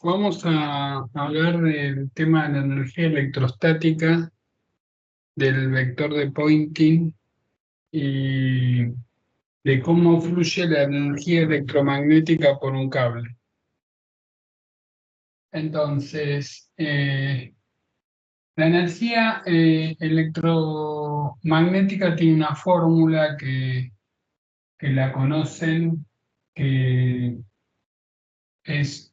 Vamos a hablar del tema de la energía electrostática, del vector de Poynting y de cómo fluye la energía electromagnética por un cable. Entonces, la energía electromagnética tiene una fórmula que la conocen, que es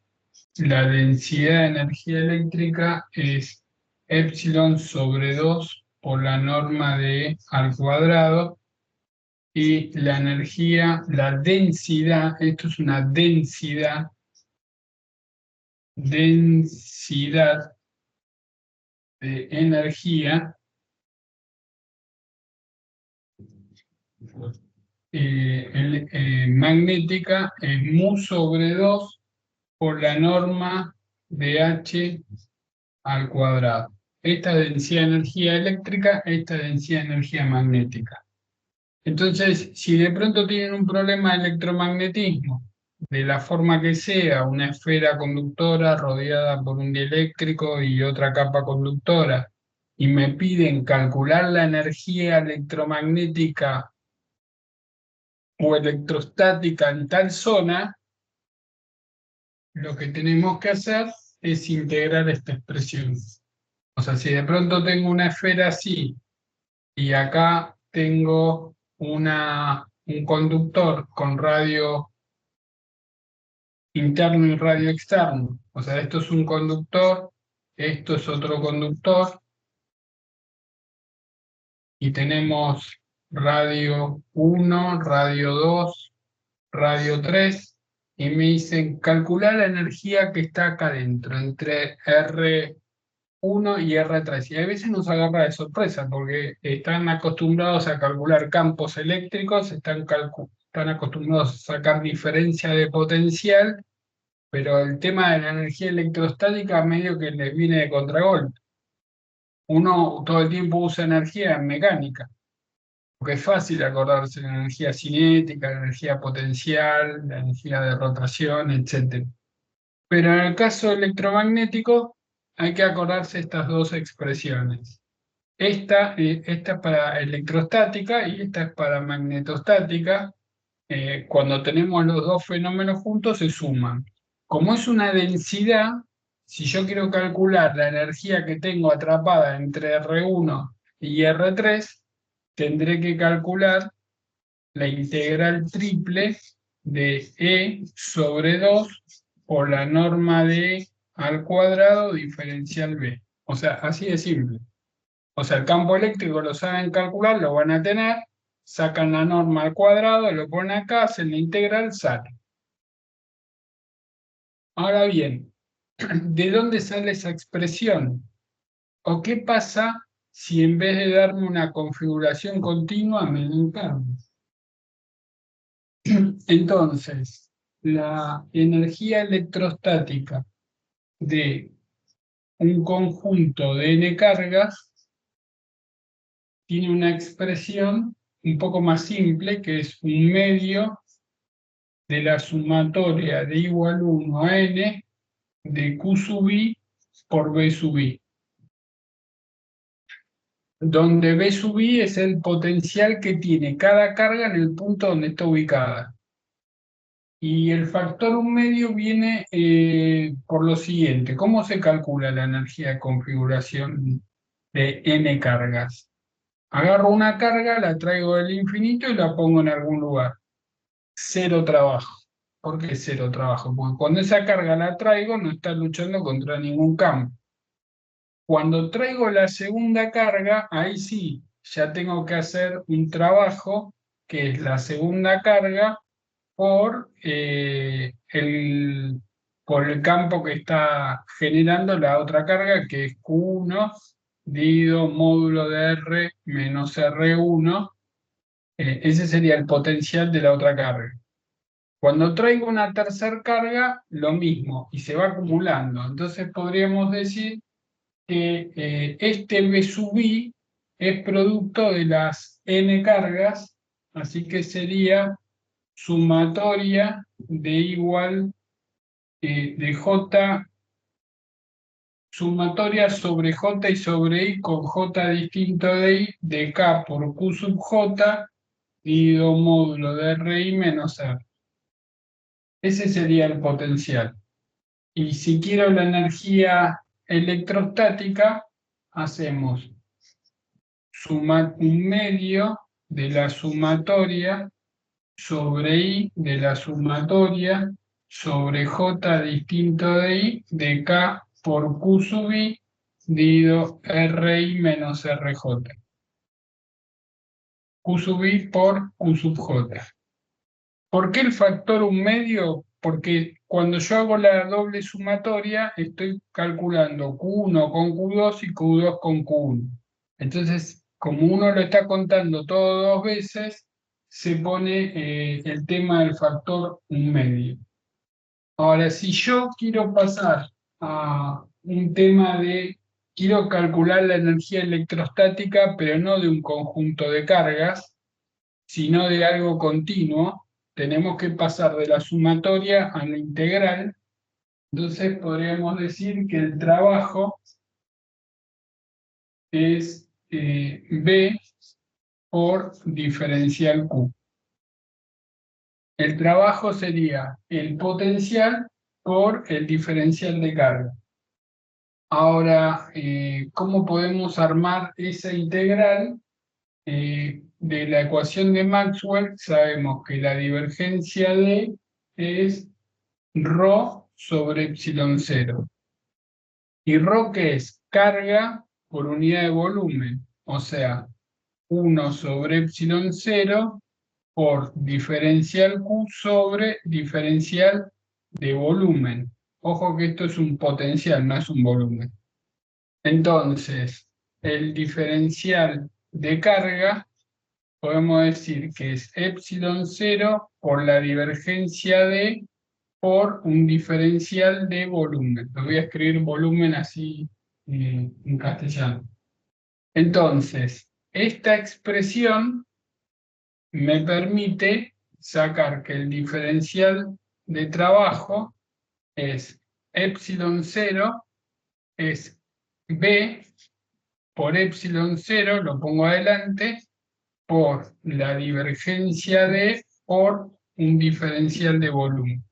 la densidad de energía eléctrica es epsilon sobre 2 por la norma de al cuadrado, y la energía, la densidad, esto es una densidad de energía magnética es mu sobre 2 por la norma de H al cuadrado. Esta densidad de energía eléctrica, esta densidad de energía magnética. Entonces, si de pronto tienen un problema de electromagnetismo, de la forma que sea, una esfera conductora rodeada por un dieléctrico y otra capa conductora, y me piden calcular la energía electromagnética o electrostática en tal zona, lo que tenemos que hacer es integrar esta expresión. O sea, si de pronto tengo una esfera así y acá tengo un conductor con radio interno y radio externo, o sea, esto es un conductor, esto es otro conductor, y tenemos radio 1, radio 2, radio 3, y me dicen calcular la energía que está acá dentro, entre R1 y R3. Y a veces nos agarra de sorpresa porque están acostumbrados a calcular campos eléctricos, están acostumbrados a sacar diferencia de potencial, pero el tema de la energía electrostática medio que les viene de contragolpe. Uno todo el tiempo usa energía en mecánica, porque es fácil acordarse de la energía cinética, la energía potencial, la energía de rotación, etc. Pero en el caso electromagnético hay que acordarse estas dos expresiones. Esta es para electrostática y esta es para magnetostática. Cuando tenemos los dos fenómenos juntos se suman. Como es una densidad, si yo quiero calcular la energía que tengo atrapada entre R1 y R3, tendré que calcular la integral triple de E sobre 2 por la norma de al cuadrado diferencial B. O sea, así de simple. O sea, el campo eléctrico lo saben calcular, lo van a tener, sacan la norma al cuadrado, lo ponen acá, hacen la integral, sale. Ahora bien, ¿de dónde sale esa expresión? ¿O qué pasa si en vez de darme una configuración continua me dan cambios? Entonces, la energía electrostática de un conjunto de n cargas tiene una expresión un poco más simple, que es un medio de la sumatoria de igual 1 a n de Q sub i por B sub i, donde B sub i es el potencial que tiene cada carga en el punto donde está ubicada. Y el factor un medio viene por lo siguiente: ¿cómo se calcula la energía de configuración de n cargas? Agarro una carga, la traigo del infinito y la pongo en algún lugar. Cero trabajo. ¿Por qué cero trabajo? Porque cuando esa carga la traigo no está luchando contra ningún campo. Cuando traigo la segunda carga, ahí sí, ya tengo que hacer un trabajo, que es la segunda carga, por, por el campo que está generando la otra carga, que es Q1 dividido módulo de R menos R1. Ese sería el potencial de la otra carga. Cuando traigo una tercera carga, lo mismo, y se va acumulando. Entonces podríamos decir que este B sub i es producto de las n cargas, así que sería sumatoria de igual de J sumatoria sobre J y sobre I con J distinto de I de K por Q sub J dividido módulo de RI menos R. Ese sería el potencial. Y si quiero la energía electrostática, hacemos un medio de la sumatoria sobre I de la sumatoria sobre J distinto de I de K por Q sub I dividido RI menos RJ. Q sub I por Q sub J. ¿Por qué el factor un medio? Porque cuando yo hago la doble sumatoria, estoy calculando Q1 con Q2 y Q2 con Q1. Entonces, como uno lo está contando todo dos veces, se pone el tema del factor un medio. Ahora, si yo quiero pasar a un tema quiero calcular la energía electrostática, pero no de un conjunto de cargas, sino de algo continuo, tenemos que pasar de la sumatoria a la integral. Entonces podríamos decir que el trabajo es B por diferencial Q. El trabajo sería el potencial por el diferencial de carga. Ahora, ¿cómo podemos armar esa integral? De la ecuación de Maxwell sabemos que la divergencia D es ρ sobre epsilon cero. ¿Y ρ qué es? Carga por unidad de volumen, o sea, 1 sobre epsilon cero por diferencial Q sobre diferencial de volumen. Ojo que esto es un potencial, no es un volumen. Entonces, el diferencial de carga podemos decir que es epsilon cero por la divergencia de por un diferencial de volumen. Lo voy a escribir volumen así en castellano. Entonces, esta expresión me permite sacar que el diferencial de trabajo es epsilon cero, es B por epsilon cero, lo pongo adelante, por la divergencia de por un diferencial de volumen.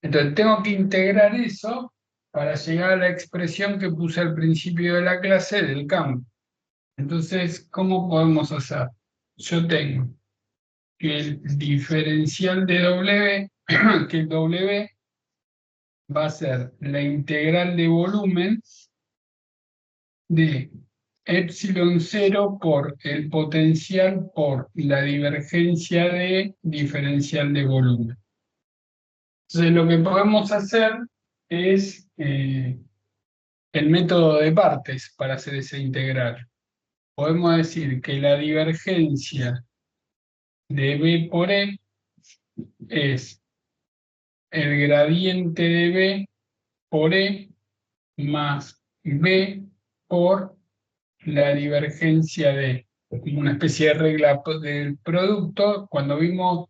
Entonces tengo que integrar eso para llegar a la expresión que puse al principio de la clase del campo. Entonces, ¿cómo podemos hacer? Yo tengo que el diferencial de W, que el W va a ser la integral de volumen de epsilon cero por el potencial por la divergencia de diferencial de volumen. Entonces lo que podemos hacer es el método de partes para hacer esa integral. Podemos decir que la divergencia de B por E es el gradiente de B por E más B por la divergencia de, como una especie de regla del producto. Cuando vimos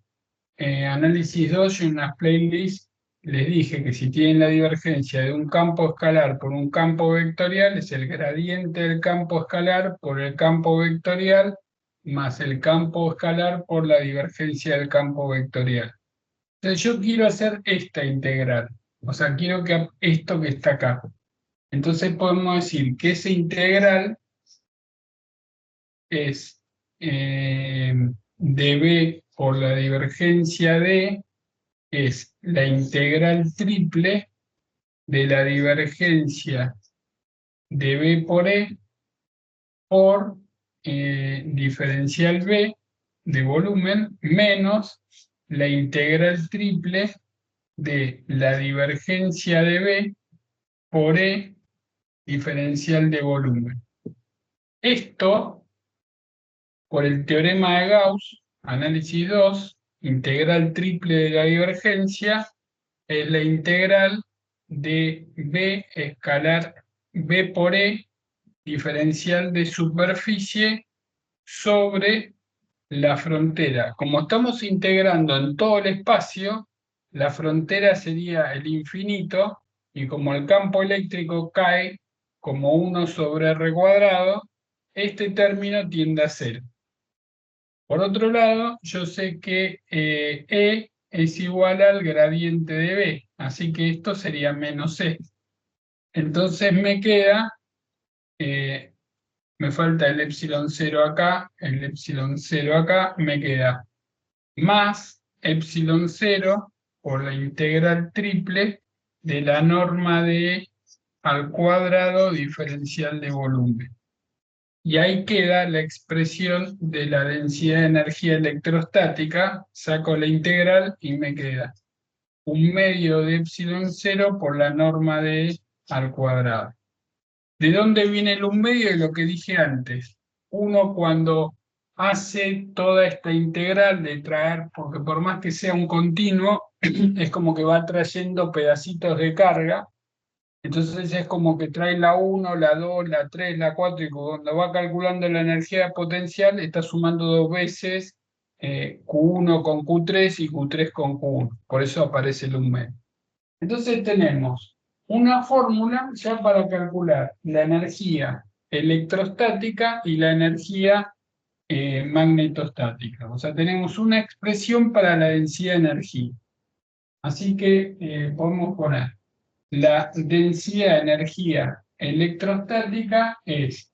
análisis 2 y unas playlists, les dije que si tienen la divergencia de un campo escalar por un campo vectorial, es el gradiente del campo escalar por el campo vectorial más el campo escalar por la divergencia del campo vectorial. Entonces yo quiero hacer esta integral, o sea, quiero que esto que está acá. Entonces podemos decir que esa integral es dB por la divergencia de, es la integral triple de la divergencia de B por E por diferencial B de volumen menos la integral triple de la divergencia de B por E diferencial de volumen. Esto, por el teorema de Gauss, análisis 2, integral triple de la divergencia, es la integral de B escalar B por E, diferencial de superficie sobre la frontera. Como estamos integrando en todo el espacio, la frontera sería el infinito, y como el campo eléctrico cae como 1 sobre R cuadrado, este término tiende a 0. Por otro lado, yo sé que E es igual al gradiente de B, así que esto sería menos E. Entonces me queda, me falta el epsilon 0 acá, el epsilon 0 acá, me queda más epsilon 0 por la integral triple de la norma de E al cuadrado diferencial de volumen. Y ahí queda la expresión de la densidad de energía electrostática, saco la integral y me queda 1/2 de epsilon 0 por la norma de E al cuadrado. ¿De dónde viene el 1/2? De lo que dije antes. Uno cuando hace toda esta integral de traer, porque por más que sea un continuo, es como que va trayendo pedacitos de carga. Entonces es como que trae la 1, la 2, la 3, la 4, y cuando va calculando la energía potencial está sumando 2 veces Q1 con Q3 y Q3 con Q1. Por eso aparece el 1/2. Entonces tenemos una fórmula ya para calcular la energía electrostática y la energía magnetostática. O sea, tenemos una expresión para la densidad de energía. Así que podemos poner la densidad de energía electrostática es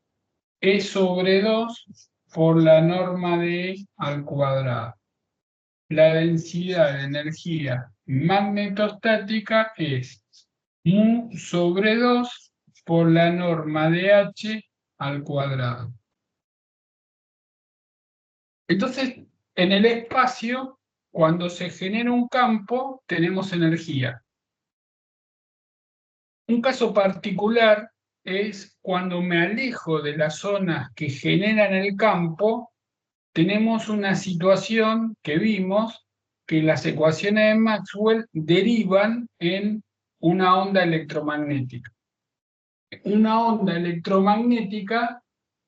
E sobre 2 por la norma de E al cuadrado. La densidad de energía magnetostática es mu sobre 2 por la norma de H al cuadrado. Entonces, en el espacio, cuando se genera un campo, tenemos energía. Un caso particular es cuando me alejo de las zonas que generan el campo, tenemos una situación que vimos que las ecuaciones de Maxwell derivan en una onda electromagnética. Una onda electromagnética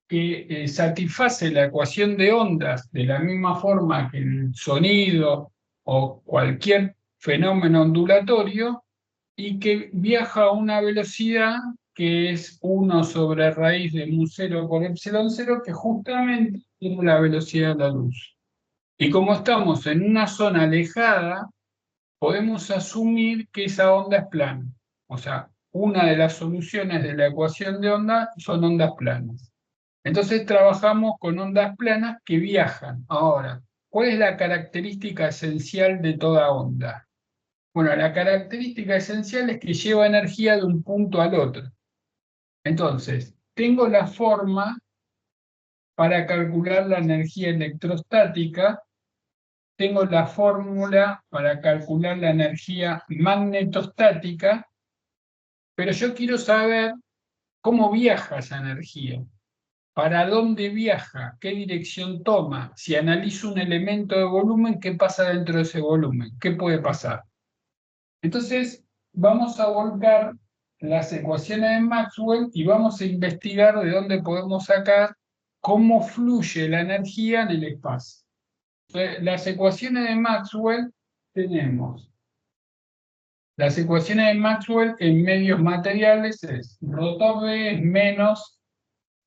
que satisface la ecuación de ondas de la misma forma que el sonido o cualquier fenómeno ondulatorio, y que viaja a una velocidad que es 1 sobre raíz de mu 0 por epsilon 0, que justamente tiene la velocidad de la luz. Y como estamos en una zona alejada, podemos asumir que esa onda es plana. O sea, una de las soluciones de la ecuación de onda son ondas planas. Entonces trabajamos con ondas planas que viajan. Ahora, ¿cuál es la característica esencial de toda onda? Bueno, la característica esencial es que lleva energía de un punto al otro. Entonces, tengo la forma para calcular la energía electrostática, tengo la fórmula para calcular la energía magnetostática, pero yo quiero saber cómo viaja esa energía, para dónde viaja, qué dirección toma. Si analizo un elemento de volumen, ¿qué pasa dentro de ese volumen? ¿Qué puede pasar? Entonces, vamos a volcar las ecuaciones de Maxwell y vamos a investigar de dónde podemos sacar cómo fluye la energía en el espacio. Entonces, las ecuaciones de Maxwell tenemos. Las ecuaciones de Maxwell en medios materiales es rotor B es menos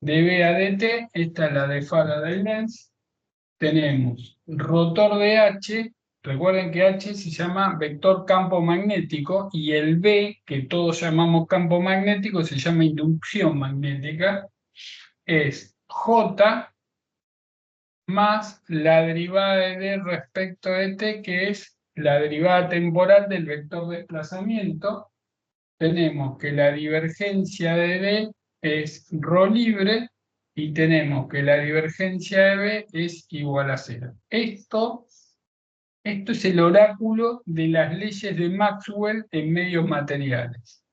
dB a dt, esta es la de Faraday-Lenz. Tenemos rotor de H, recuerden que H se llama vector campo magnético, y el B, que todos llamamos campo magnético, se llama inducción magnética, es J más la derivada de D respecto de T, que es la derivada temporal del vector de desplazamiento. Tenemos que la divergencia de D es ρ libre, y tenemos que la divergencia de B es igual a 0. Esto es el oráculo de las leyes de Maxwell en medios materiales.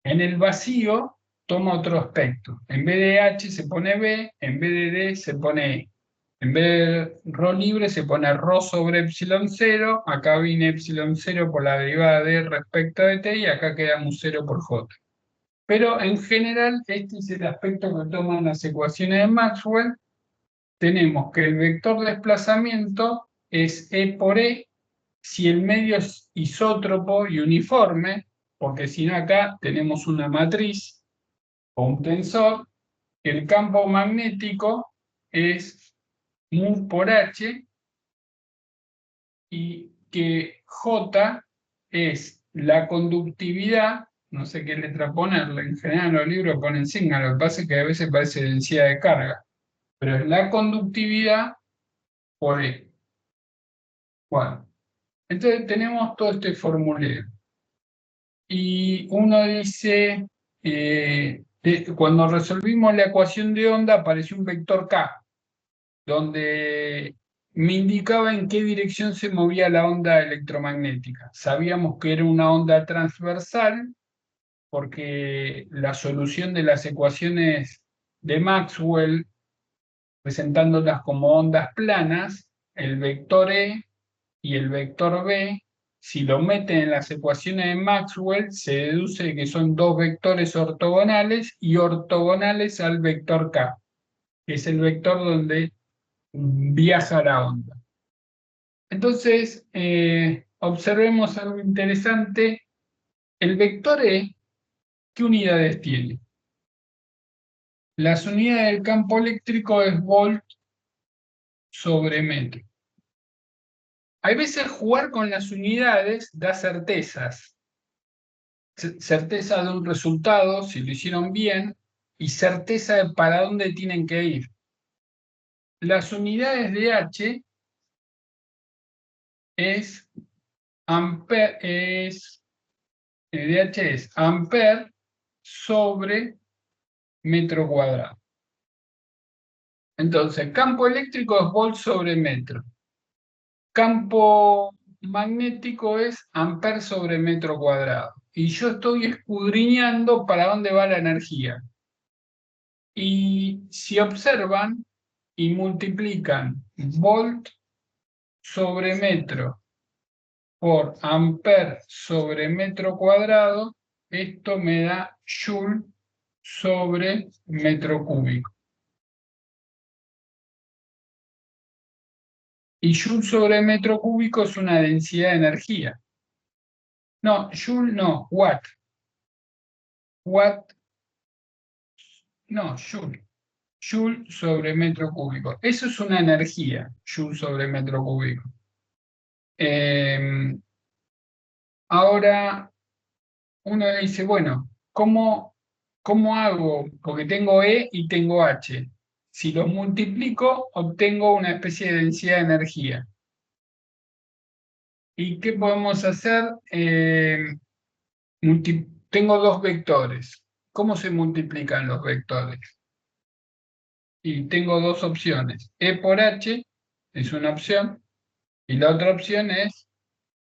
En el vacío toma otro aspecto. En vez de H se pone B, en vez de D se pone E. En vez de ρ libre se pone ρ sobre epsilon 0, acá viene epsilon 0 por la derivada de respecto de T, y acá queda mu 0 por J. Pero en general este es el aspecto que toman las ecuaciones de Maxwell. Tenemos que el vector de desplazamiento es E por E, si el medio es isótropo y uniforme, porque si no acá tenemos una matriz o un tensor, el campo magnético es mu por H y que J es la conductividad, no sé qué letra ponerle, en general en los libros ponen sigma, lo que pasa es que a veces parece densidad de carga, pero es la conductividad por E. Bueno, entonces tenemos todo este formulero. Y uno dice, cuando resolvimos la ecuación de onda apareció un vector K, donde me indicaba en qué dirección se movía la onda electromagnética. Sabíamos que era una onda transversal, porque la solución de las ecuaciones de Maxwell, presentándolas como ondas planas, el vector E y el vector B, si lo meten en las ecuaciones de Maxwell, se deduce que son dos vectores ortogonales y ortogonales al vector K, que es el vector donde viaja la onda. Entonces, observemos algo interesante. El vector E, ¿qué unidades tiene? Las unidades del campo eléctrico es volt sobre metro. Hay veces jugar con las unidades da certezas. Certeza de un resultado, si lo hicieron bien, y certeza de para dónde tienen que ir. Las unidades de H es de H es amper sobre metro cuadrado. Entonces, campo eléctrico es volt sobre metro. Campo magnético es amper sobre metro cuadrado. Y yo estoy escudriñando para dónde va la energía. Y si observan y multiplican volt sobre metro por amper sobre metro cuadrado, esto me da joule sobre metro cúbico. Y joule sobre metro cúbico es una densidad de energía. No, joule no, watt. Watt, no, joule. Joule sobre metro cúbico. Eso es una energía, joule sobre metro cúbico. Ahora uno dice, bueno, ¿cómo hago? Porque tengo E y tengo H. Si los multiplico, obtengo una especie de densidad de energía. ¿Y qué podemos hacer? Tengo dos vectores. ¿Cómo se multiplican los vectores? Y tengo dos opciones. E por H es una opción y la otra opción es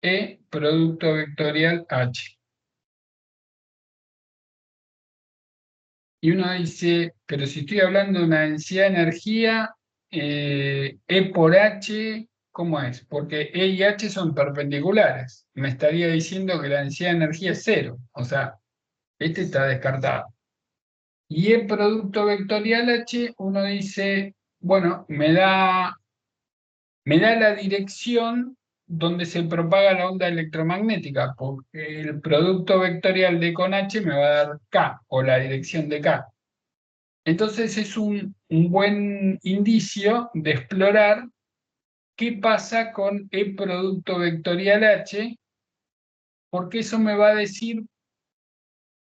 E producto vectorial H. Y uno dice, pero si estoy hablando de una densidad de energía, E por H, ¿cómo es? Porque E y H son perpendiculares. Me estaría diciendo que la densidad de energía es cero. O sea, este está descartado. Y E producto vectorial H, uno dice, bueno, me da la dirección donde se propaga la onda electromagnética, porque el producto vectorial de con H me va a dar K, o la dirección de K. Entonces es un buen indicio de explorar qué pasa con el producto vectorial H, porque eso me va a decir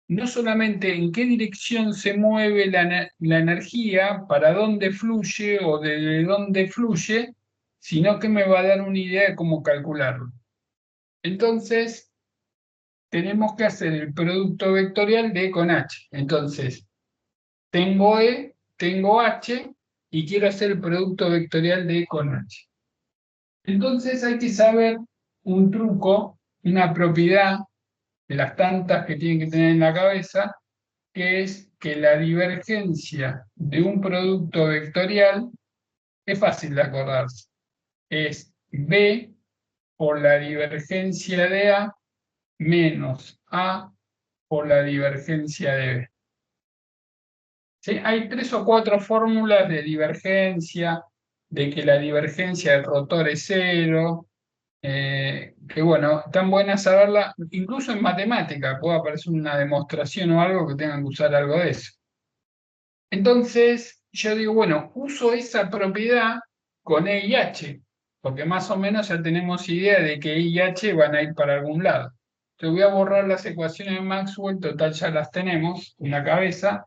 no solamente en qué dirección se mueve la energía, para dónde fluye o de dónde fluye, sino que me va a dar una idea de cómo calcularlo. Entonces, tenemos que hacer el producto vectorial de E con H. Entonces, tengo E, tengo H, y quiero hacer el producto vectorial de E con H. Entonces hay que saber un truco, una propiedad de las tantas que tienen que tener en la cabeza, que es que la divergencia de un producto vectorial es fácil de acordarse. Es B por la divergencia de A menos A por la divergencia de B. ¿Sí? Hay 3 o 4 fórmulas de divergencia, de que la divergencia del rotor es cero, que bueno, tan buena saberla, incluso en matemática, puede aparecer una demostración o algo que tengan que usar algo de eso. Entonces, yo digo, bueno, uso esa propiedad con E y H, porque más o menos ya tenemos idea de que E y H van a ir para algún lado. Te voy a borrar las ecuaciones de Maxwell, total ya las tenemos en la cabeza,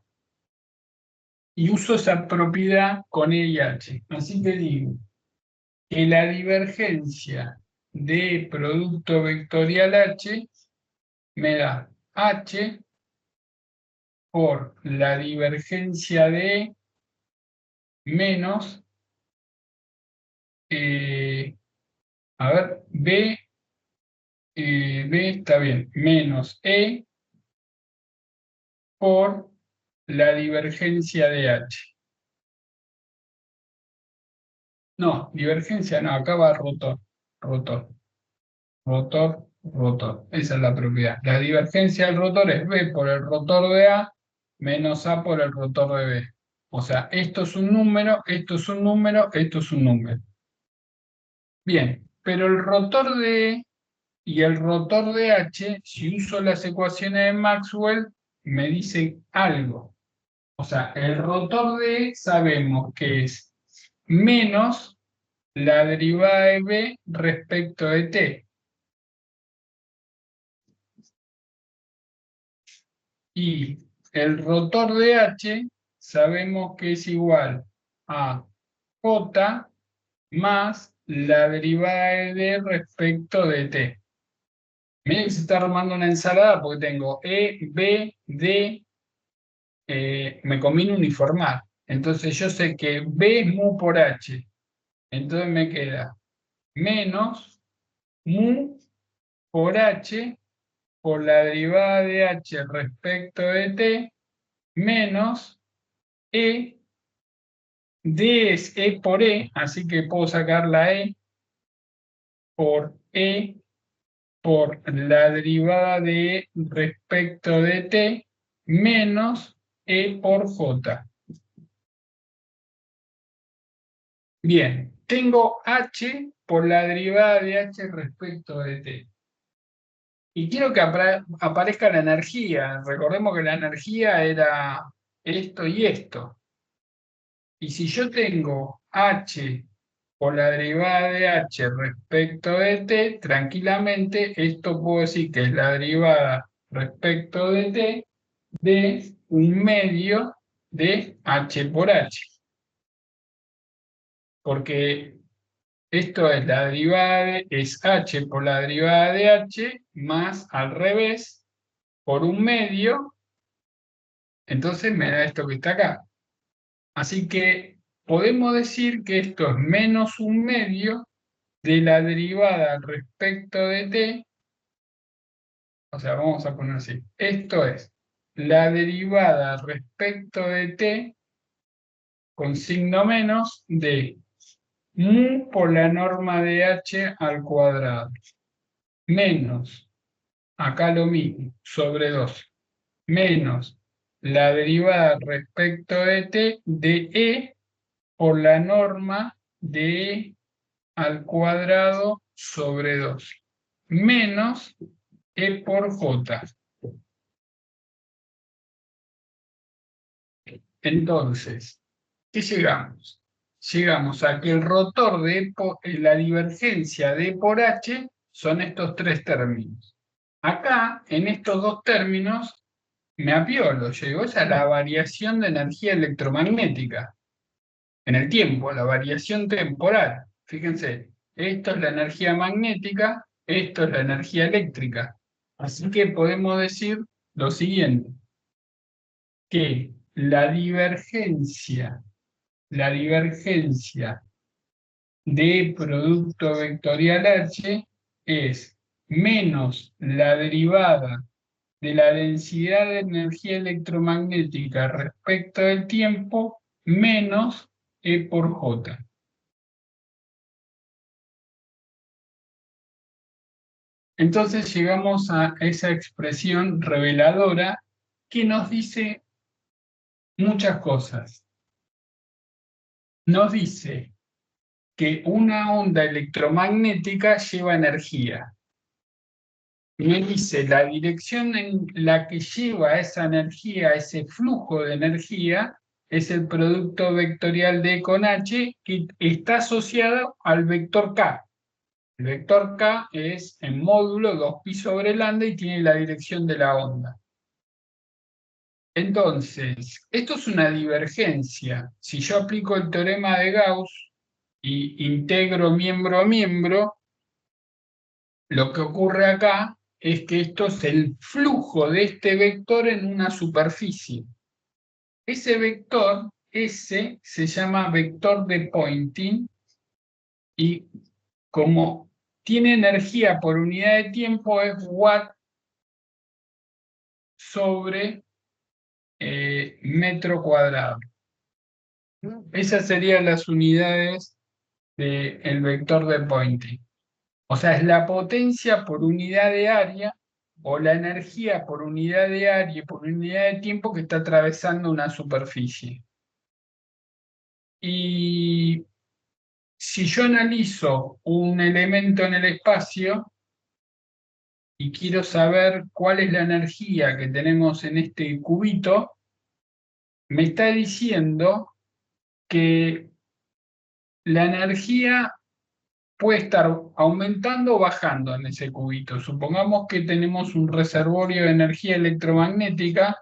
y uso esa propiedad con E y H. Así que digo que la divergencia de producto vectorial H me da H por la divergencia de E menos, a ver, B está bien, menos E por la divergencia de H. No, divergencia no, acá va rotor, rotor, rotor, rotor. Esa es la propiedad. La divergencia del rotor es B por el rotor de A menos A por el rotor de B. O sea, esto es un número, esto es un número, esto es un número. Bien, pero el rotor de E y el rotor de H, si uso las ecuaciones de Maxwell, me dice algo. O sea, el rotor de E sabemos que es menos la derivada de B respecto de T. Y el rotor de H sabemos que es igual a J más la derivada de D respecto de T. Miren que se está armando una ensalada porque tengo E, B, D, me conviene uniformar. Entonces yo sé que B es mu por H. Entonces me queda menos mu por H por la derivada de H respecto de T menos E. D es E por E, así que puedo sacar la E por E por la derivada de E respecto de T menos E por J. Bien, tengo H por la derivada de H respecto de T. Y quiero que aparezca la energía. Recordemos que la energía era esto y esto. Y si yo tengo H por la derivada de H respecto de T, tranquilamente esto puedo decir que es la derivada respecto de T de un medio de H por H. Porque esto es la derivada es H por la derivada de H más al revés por un medio, entonces me da esto que está acá. Así que podemos decir que esto es menos un medio de la derivada respecto de T, o sea, vamos a poner así. Esto es la derivada respecto de T con signo menos de mu por la norma de H al cuadrado, menos, acá lo mismo, sobre 2, menos la derivada respecto de T de E por la norma de E al cuadrado sobre 2, menos E por J. Entonces, ¿qué llegamos? Llegamos a que el rotor de la divergencia de E por H son estos tres términos. Acá, en estos dos términos, me apiolo, yo digo, esa es la variación de energía electromagnética en el tiempo, la variación temporal. Fíjense, esto es la energía magnética, esto es la energía eléctrica. Así que podemos decir lo siguiente, que la divergencia de producto vectorial H es menos la derivada de la densidad de energía electromagnética respecto del tiempo menos E por J. Entonces llegamos a esa expresión reveladora que nos dice muchas cosas. Nos dice que una onda electromagnética lleva energía. Me dice la dirección en la que lleva esa energía, ese flujo de energía, es el producto vectorial de E con H, que está asociado al vector K. El vector K es en módulo 2π sobre lambda y tiene la dirección de la onda. Entonces, esto es una divergencia. Si yo aplico el teorema de Gauss y integro miembro a miembro, lo que ocurre acá es que esto es el flujo de este vector en una superficie. Ese vector, S, se llama vector de Poynting y como tiene energía por unidad de tiempo es watt sobre metro cuadrado. Esas serían las unidades del vector de Poynting. O sea, es la potencia por unidad de área o la energía por unidad de área y por unidad de tiempo que está atravesando una superficie. Y si yo analizo un elemento en el espacio y quiero saber cuál es la energía que tenemos en este cubito, me está diciendo que la energía puede estar aumentando o bajando en ese cubito. Supongamos que tenemos un reservorio de energía electromagnética.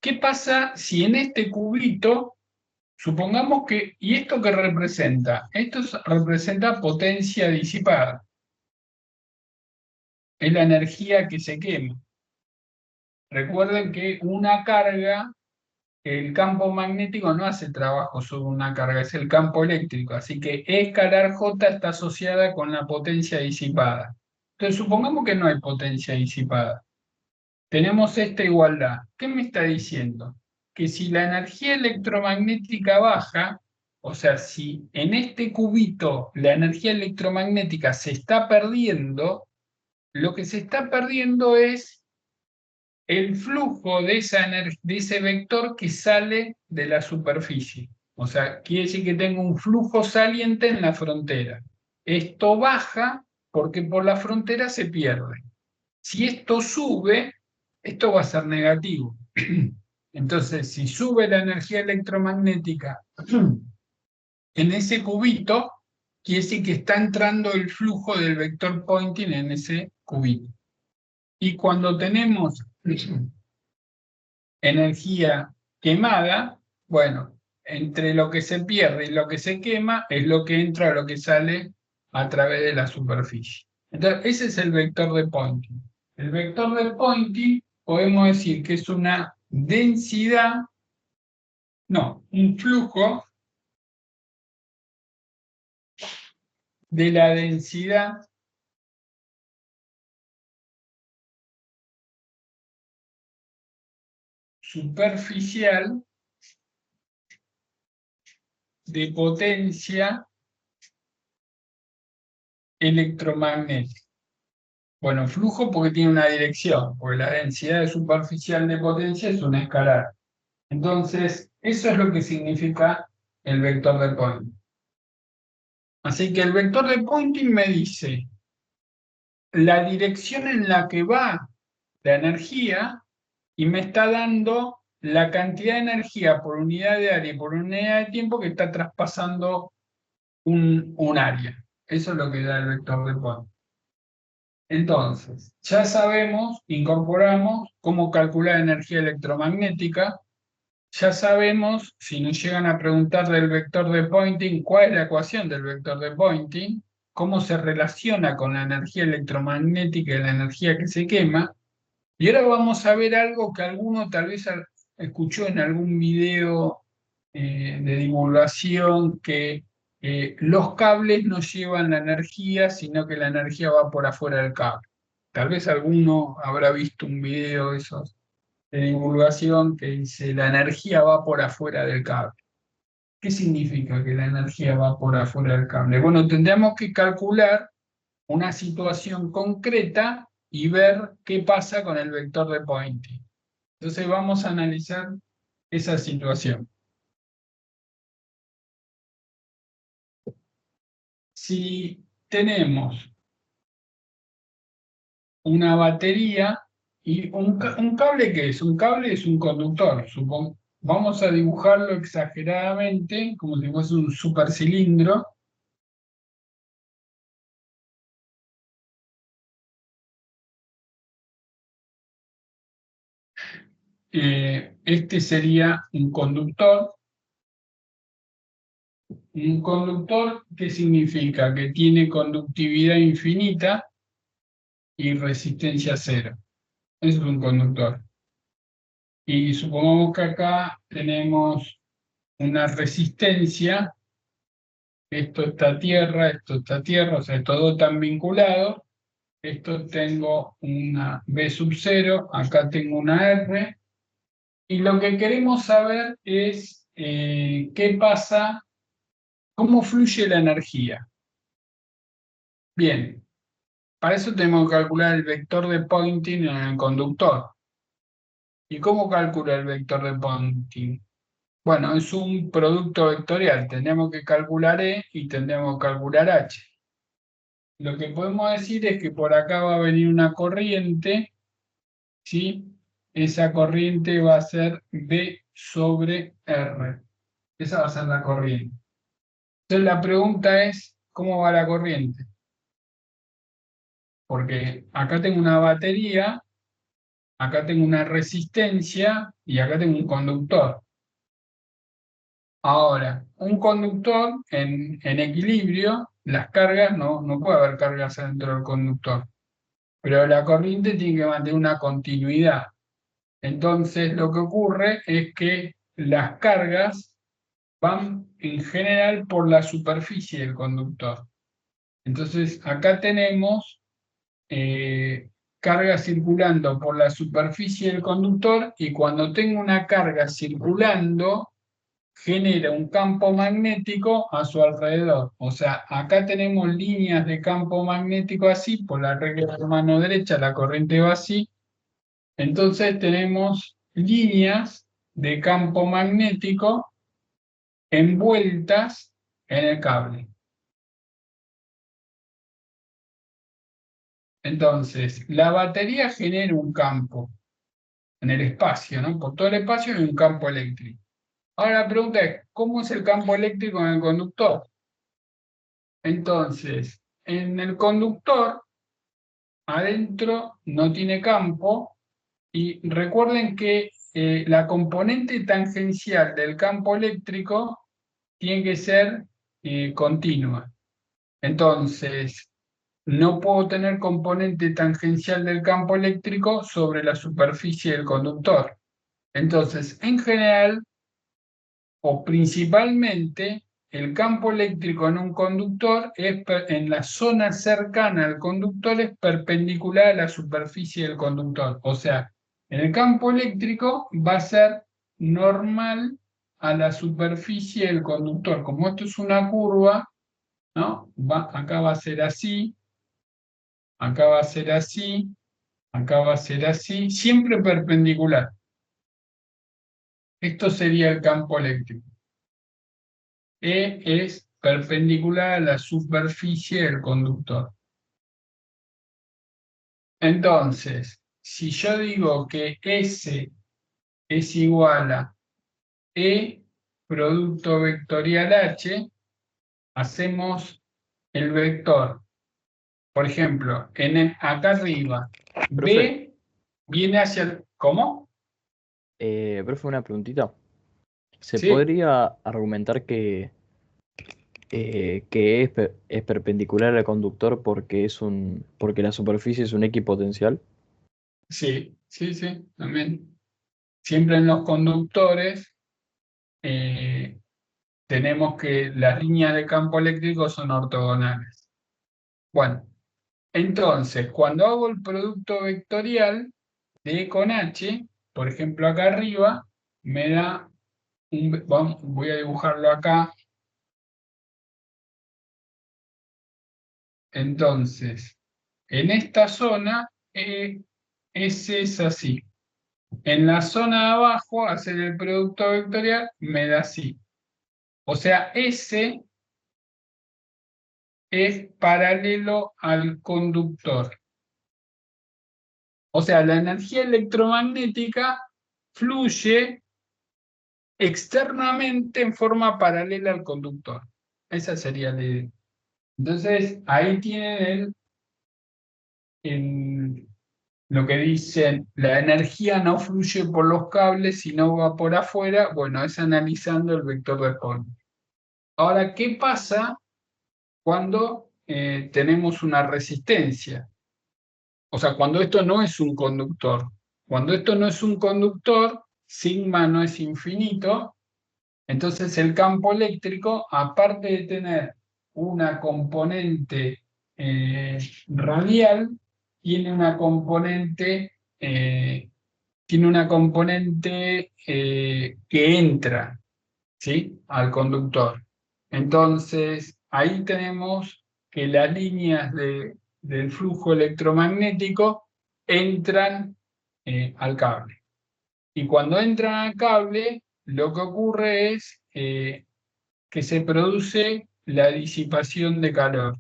¿Qué pasa si en este cubito, supongamos que, ¿y esto qué representa? Esto representa potencia disipada. Es la energía que se quema. Recuerden que una carga, el campo magnético no hace trabajo sobre una carga, es el campo eléctrico. Así que E escalar J está asociada con la potencia disipada. Entonces, supongamos que no hay potencia disipada. Tenemos esta igualdad. ¿Qué me está diciendo? Que si la energía electromagnética baja, o sea, si en este cubito la energía electromagnética se está perdiendo, lo que se está perdiendo es el flujo de ese vector que sale de la superficie. O sea, quiere decir que tengo un flujo saliente en la frontera. Esto baja porque por la frontera se pierde. Si esto sube, esto va a ser negativo. Entonces, si sube la energía electromagnética en ese cubito, quiere decir que está entrando el flujo del vector Poynting en ese cubito. Y cuando tenemos energía quemada, bueno, entre lo que se pierde y lo que se quema es lo que entra o lo que sale a través de la superficie. Entonces, ese es el vector de Poynting. El vector de Poynting podemos decir que es una densidad, no, un flujo de la densidad superficial de potencia electromagnética. Bueno, flujo porque tiene una dirección, porque la densidad superficial de potencia es una escalar. Entonces, eso es lo que significa el vector de Poynting. Así que el vector de Poynting me dice la dirección en la que va la energía y me está dando la cantidad de energía por unidad de área y por unidad de tiempo que está traspasando un área. Eso es lo que da el vector de Poynting. Entonces, ya sabemos, incorporamos cómo calcular energía electromagnética. Ya sabemos, si nos llegan a preguntar del vector de Poynting, cuál es la ecuación del vector de Poynting, cómo se relaciona con la energía electromagnética y la energía que se quema. Y ahora vamos a ver algo que alguno tal vez escuchó en algún video de divulgación, que los cables no llevan la energía, sino que la energía va por afuera del cable. Tal vez alguno habrá visto un video de esos de divulgación que dice la energía va por afuera del cable. ¿Qué significa que la energía va por afuera del cable? Bueno, tendríamos que calcular una situación concreta y ver qué pasa con el vector de Poynting. Entonces vamos a analizar esa situación. si tenemos una batería y un cable, ¿qué es? Un cable es un conductor. Vamos a dibujarlo exageradamente, como si fuese un supercilindro. Este sería un conductor. Un conductor, ¿qué significa? Que tiene conductividad infinita y resistencia cero. Eso es un conductor. Y supongamos que acá tenemos una resistencia, esto está tierra, o sea, todo tan vinculado. Esto tengo una B sub 0, acá tengo una R. Y lo que queremos saber es qué pasa, cómo fluye la energía. Bien, para eso tenemos que calcular el vector de Poynting en el conductor. ¿Y cómo calcula el vector de Poynting? Bueno, es un producto vectorial. Tendríamos que calcular E y tendríamos que calcular H. Lo que podemos decir es que por acá va a venir una corriente, ¿sí? Esa corriente va a ser B sobre R. Esa va a ser la corriente. Entonces la pregunta es, ¿cómo va la corriente? Porque acá tengo una batería, acá tengo una resistencia y acá tengo un conductor. Ahora, un conductor en equilibrio, las cargas, no puede haber cargas dentro del conductor, pero la corriente tiene que mantener una continuidad. Entonces, lo que ocurre es que las cargas van en general por la superficie del conductor. Entonces, acá tenemos carga circulando por la superficie del conductor y cuando tengo una carga circulando, genera un campo magnético a su alrededor. O sea, acá tenemos líneas de campo magnético así, por la regla de mano derecha la corriente va así. Entonces tenemos líneas de campo magnético envueltas en el cable. Entonces, la batería genera un campo en el espacio, ¿no? Por todo el espacio hay un campo eléctrico. Ahora la pregunta es, ¿cómo es el campo eléctrico en el conductor? Entonces, en el conductor, adentro no tiene campo, y recuerden que la componente tangencial del campo eléctrico tiene que ser continua. Entonces, no puedo tener componente tangencial del campo eléctrico sobre la superficie del conductor. Entonces, en general, o principalmente, el campo eléctrico en un conductor en la zona cercana al conductor es perpendicular a la superficie del conductor. O sea, en el campo eléctrico va a ser normal a la superficie del conductor. Como esto es una curva, ¿no? Acá va a ser así, acá va a ser así, acá va a ser así, siempre perpendicular. Esto sería el campo eléctrico. E es perpendicular a la superficie del conductor. Entonces, si yo digo que S es igual a E producto vectorial H, hacemos el vector. Por ejemplo, acá arriba, Profe, B viene hacia el... ¿Cómo? profe, una preguntita. ¿Se ¿Sí? podría argumentar que es perpendicular al conductor porque la superficie es un equipotencial? Sí, sí, sí, también. Siempre en los conductores eh, tenemos que las líneas de campo eléctrico son ortogonales. Bueno, entonces, cuando hago el producto vectorial de E con H, por ejemplo acá arriba, me da voy a dibujarlo acá. Entonces, en esta zona, S es así. En la zona de abajo, hacer el producto vectorial me da así. O sea, S es paralelo al conductor. O sea, la energía electromagnética fluye externamente en forma paralela al conductor. Esa sería la idea. Entonces, ahí tienen lo que dicen, la energía no fluye por los cables, sino va por afuera. Bueno, es analizando el vector de Pauli. Ahora, ¿qué pasa cuando tenemos una resistencia? O sea, cuando esto no es un conductor. Cuando esto no es un conductor, sigma no es infinito, entonces el campo eléctrico, aparte de tener una componente radial, tiene una componente, que entra, ¿sí?, al conductor. Entonces, ahí tenemos que las líneas del flujo electromagnético entran al cable. Y cuando entran al cable, lo que ocurre es que se produce la disipación de calor.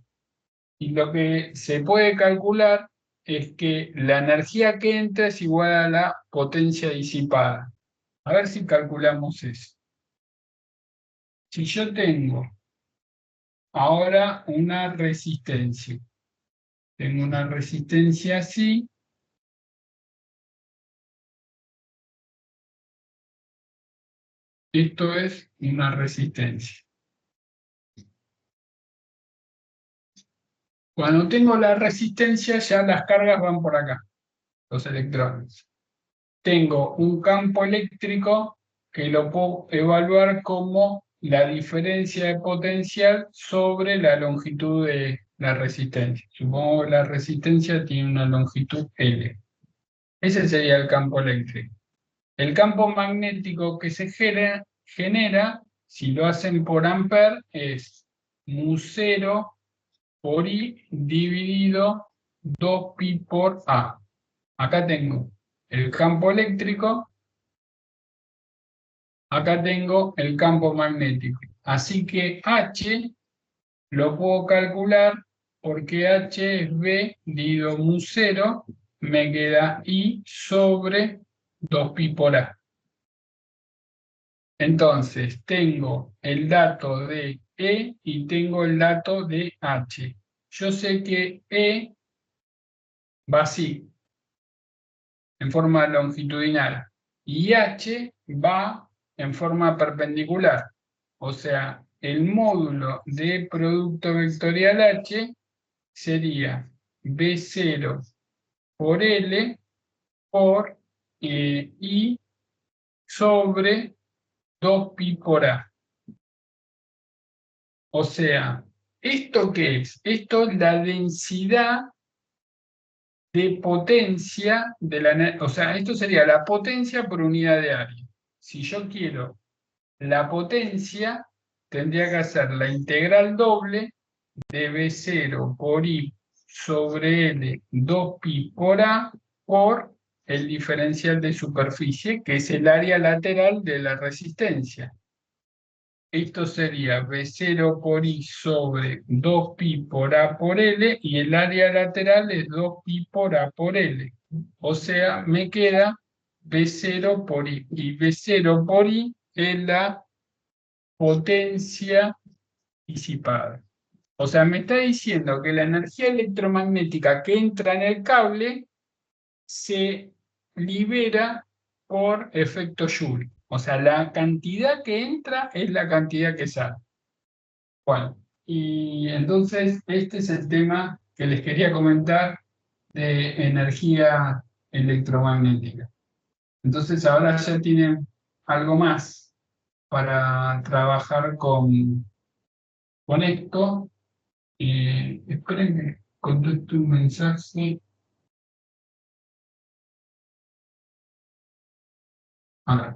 Y lo que se puede calcular es que la energía que entra es igual a la potencia disipada. A ver si calculamos eso. Si yo tengo ahora una resistencia, tengo una resistencia así, esto es una resistencia. Cuando tengo la resistencia, ya las cargas van por acá, los electrones. Tengo un campo eléctrico que lo puedo evaluar como la diferencia de potencial sobre la longitud de la resistencia. Supongo que la resistencia tiene una longitud L. Ese sería el campo eléctrico. El campo magnético que se genera, si lo hacen por ampere, es mu0 por I dividido 2pi por A. Acá tengo el campo eléctrico, acá tengo el campo magnético. Así que H lo puedo calcular porque H es B dividido mu0, me queda I sobre 2pi por A. Entonces, tengo el dato de E y tengo el dato de H. Yo sé que E va así, en forma longitudinal, y H va en forma perpendicular. O sea, el módulo de producto vectorial H sería B0 por L por I sobre 2pi por A. O sea, ¿esto qué es? Esto es la densidad de potencia de la... O sea, esto sería la potencia por unidad de área. Si yo quiero la potencia, tendría que hacer la integral doble de B0 por I sobre L 2pi por A por el diferencial de superficie, que es el área lateral de la resistencia. Esto sería B0 por I sobre 2pi por A por L y el área lateral es 2pi por A por L. O sea, me queda B0 por I. Y B0 por I es la potencia disipada. O sea, me está diciendo que la energía electromagnética que entra en el cable se libera por efecto Joule. O sea, la cantidad que entra es la cantidad que sale. Bueno, y entonces este es el tema que les quería comentar de energía electromagnética. Entonces ahora ya tienen algo más para trabajar con esto. Esperen que conteste un mensaje. Acá.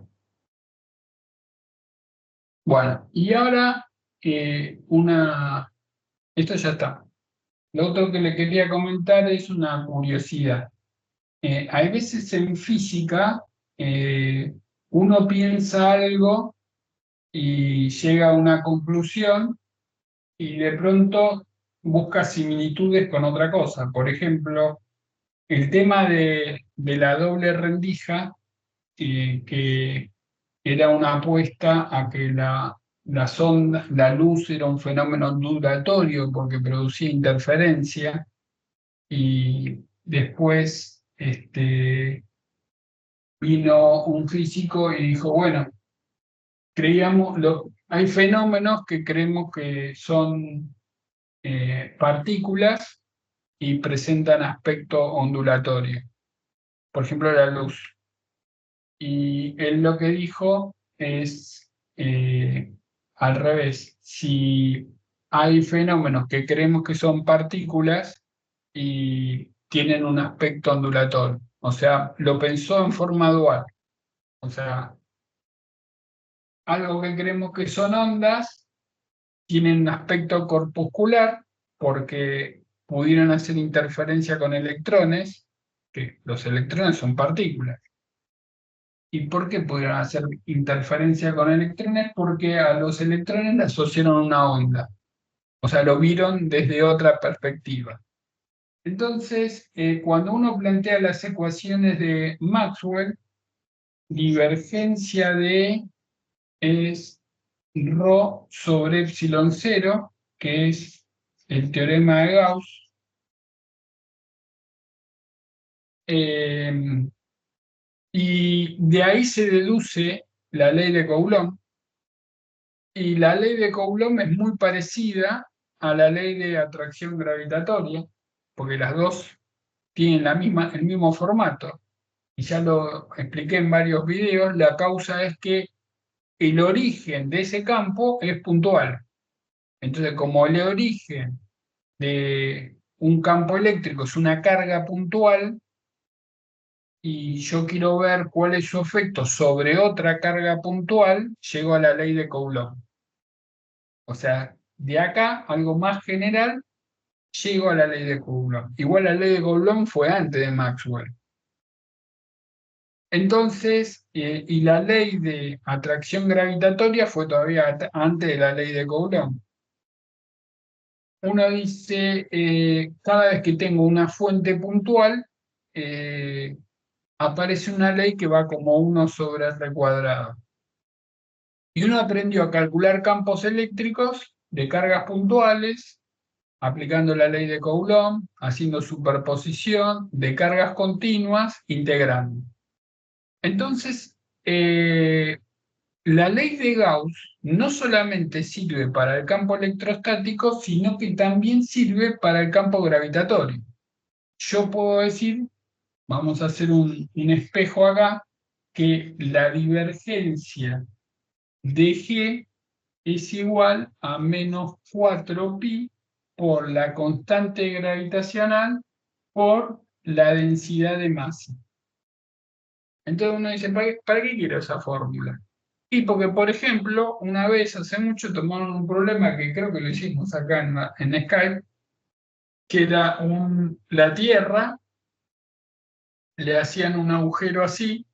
Bueno, y ahora esto ya está. Lo otro que le quería comentar es una curiosidad. Hay veces en física uno piensa algo y llega a una conclusión y de pronto busca similitudes con otra cosa. Por ejemplo, el tema de la doble rendija, que era una apuesta a que la luz era un fenómeno ondulatorio porque producía interferencia, y después vino un físico y dijo, bueno, hay fenómenos que creemos que son partículas y presentan aspecto ondulatorio, por ejemplo la luz. Y él lo que dijo es al revés: si hay fenómenos que creemos que son partículas y tienen un aspecto ondulatorio, o sea, lo pensó en forma dual, o sea, algo que creemos que son ondas tienen un aspecto corpuscular porque pudieron hacer interferencia con electrones, que los electrones son partículas. ¿Y por qué pudieron hacer interferencia con electrones? Porque a los electrones le asociaron una onda, o sea, lo vieron desde otra perspectiva. Entonces, cuando uno plantea las ecuaciones de Maxwell, divergencia de es ρ sobre epsilon cero, que es el teorema de Gauss, eh, y de ahí se deduce la ley de Coulomb, y la ley de Coulomb es muy parecida a la ley de atracción gravitatoria, porque las dos tienen el mismo formato, y ya lo expliqué en varios videos. La causa es que el origen de ese campo es puntual. Entonces, como el origen de un campo eléctrico es una carga puntual, y yo quiero ver cuál es su efecto sobre otra carga puntual, llego a la ley de Coulomb. O sea, de acá, algo más general, llego a la ley de Coulomb. Igual la ley de Coulomb fue antes de Maxwell. Entonces, y la ley de atracción gravitatoria fue todavía antes de la ley de Coulomb. Uno dice, cada vez que tengo una fuente puntual, aparece una ley que va como 1 sobre r cuadrado. Y uno aprendió a calcular campos eléctricos de cargas puntuales, aplicando la ley de Coulomb, haciendo superposición de cargas continuas, integrando. Entonces, la ley de Gauss no solamente sirve para el campo electrostático, sino que también sirve para el campo gravitatorio. Yo puedo decir, vamos a hacer un espejo acá, que la divergencia de G es igual a menos 4pi por la constante gravitacional por la densidad de masa. Entonces uno dice, ¿para qué quiero esa fórmula? Y porque, por ejemplo, una vez hace mucho tomaron un problema que creo que lo hicimos acá en Skype, que era la Tierra, le hacían un agujero así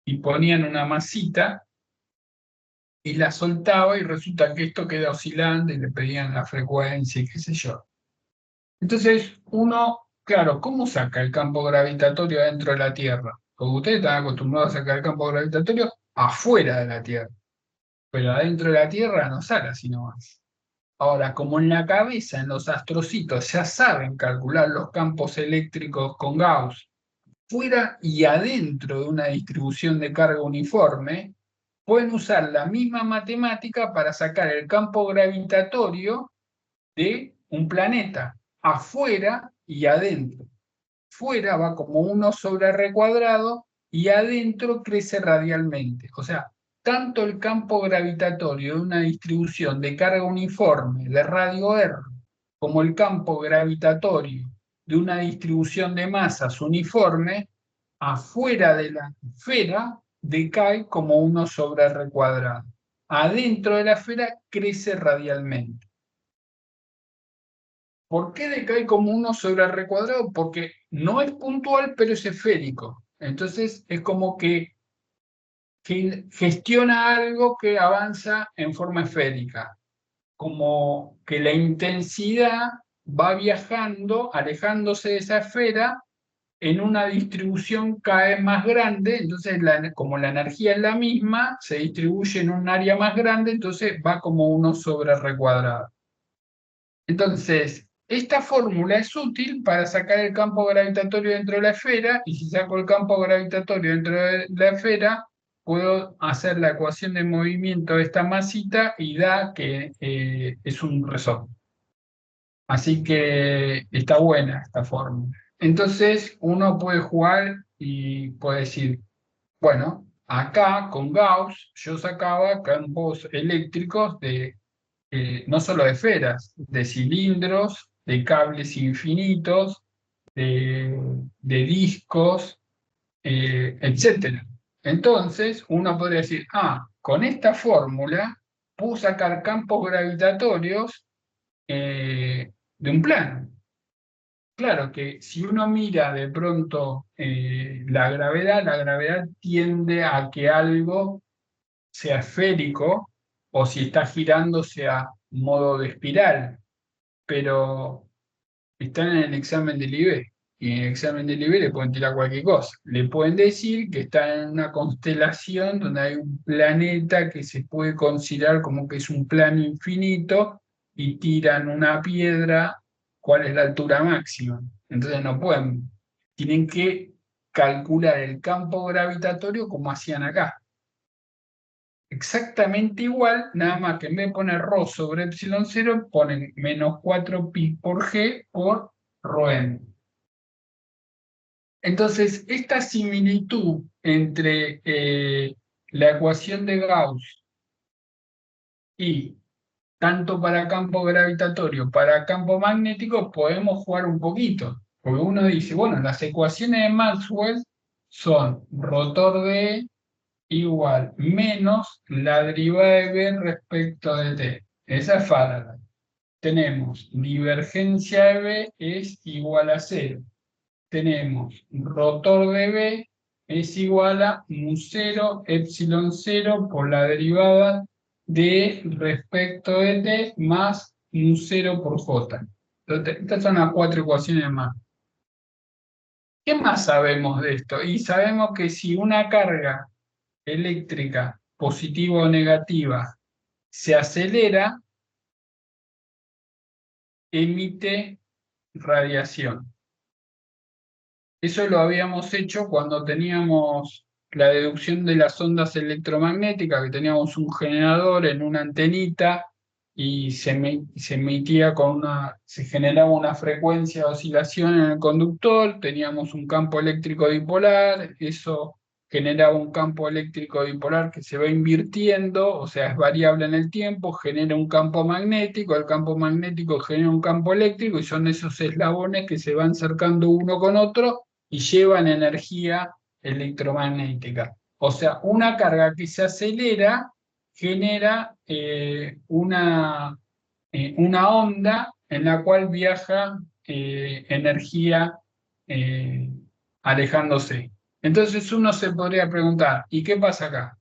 y ponían una masita y la soltaba, y resulta que esto queda oscilando y le pedían la frecuencia y qué sé yo. Entonces uno, claro, ¿cómo saca el campo gravitatorio dentro de la Tierra? Porque ustedes están acostumbrados a sacar el campo gravitatorio afuera de la Tierra, pero adentro de la Tierra no sale así nomás. Ahora, como en la cabeza, en los astrocitos, ya saben calcular los campos eléctricos con Gauss, fuera y adentro de una distribución de carga uniforme, pueden usar la misma matemática para sacar el campo gravitatorio de un planeta, afuera y adentro. Fuera va como 1 sobre r cuadrado y adentro crece radialmente. O sea, tanto el campo gravitatorio de una distribución de carga uniforme de radio r como el campo gravitatorio de una distribución de masas uniforme, afuera de la esfera decae como 1 sobre r cuadrado. Adentro de la esfera crece radialmente. ¿Por qué decae como 1 sobre r cuadrado? Porque no es puntual, pero es esférico. Entonces es como que gestiona algo que avanza en forma esférica. Como que la intensidad va viajando, alejándose de esa esfera en una distribución cada vez más grande, entonces como la energía es la misma, se distribuye en un área más grande, entonces va como uno sobre R cuadrado. Entonces, esta fórmula es útil para sacar el campo gravitatorio dentro de la esfera, y si saco el campo gravitatorio dentro de la esfera, puedo hacer la ecuación de movimiento de esta masita y da que es un resorte. Así que está buena esta fórmula. Entonces, uno puede jugar y puede decir, bueno, acá con Gauss yo sacaba campos eléctricos de no solo de esferas, de cilindros, de cables infinitos, de discos, etc. Entonces, uno podría decir, con esta fórmula puedo sacar campos gravitatorios de un plano. Claro que si uno mira de pronto la gravedad tiende a que algo sea esférico o si está girando sea modo de espiral, pero están en el examen del IB y en el examen del IB le pueden tirar cualquier cosa. Le pueden decir que está en una constelación donde hay un planeta que se puede considerar como que es un plano infinito y tiran una piedra, ¿cuál es la altura máxima? Entonces no pueden, tienen que calcular el campo gravitatorio como hacían acá exactamente igual, nada más que en vez de poner ρ sobre epsilon 0, ponen menos 4 pi por g por ρm. Entonces, esta similitud entre la ecuación de Gauss y tanto para campo gravitatorio, para campo magnético, podemos jugar un poquito. Porque uno dice, bueno, las ecuaciones de Maxwell son rotor de E igual menos la derivada de B respecto de T. Esa es Faraday. Tenemos divergencia de B es igual a cero. Tenemos rotor de B es igual a mu 0 epsilon 0 por la derivada de respecto de T más mu 0 por J. Entonces, estas son las cuatro ecuaciones más. ¿Qué más sabemos de esto? Y sabemos que si una carga eléctrica positiva o negativa se acelera, emite radiación. Eso lo habíamos hecho cuando teníamos la deducción de las ondas electromagnéticas, que teníamos un generador en una antenita y se emitía se generaba una frecuencia de oscilación en el conductor, teníamos un campo eléctrico dipolar, eso generaba un campo eléctrico dipolar que se va invirtiendo, o sea, es variable en el tiempo, genera un campo magnético, el campo magnético genera un campo eléctrico y son esos eslabones que se van cercando uno con otro y llevan energía electromagnética. O sea, una carga que se acelera genera una onda en la cual viaja energía eh, alejándose. Entonces uno se podría preguntar, ¿y qué pasa acá?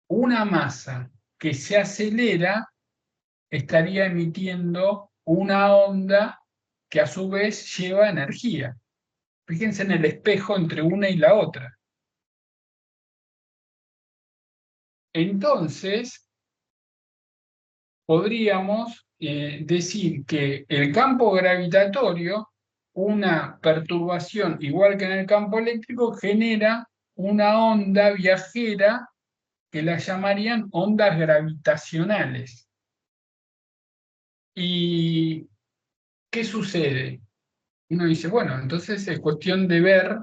Una masa que se acelera estaría emitiendo una onda que a su vez lleva energía. Fíjense en el espejo entre una y la otra. Entonces, podríamos decir que el campo gravitatorio, una perturbación igual que en el campo eléctrico, genera una onda viajera que la llamarían ondas gravitacionales. ¿Y qué sucede? Uno dice, bueno, entonces es cuestión de ver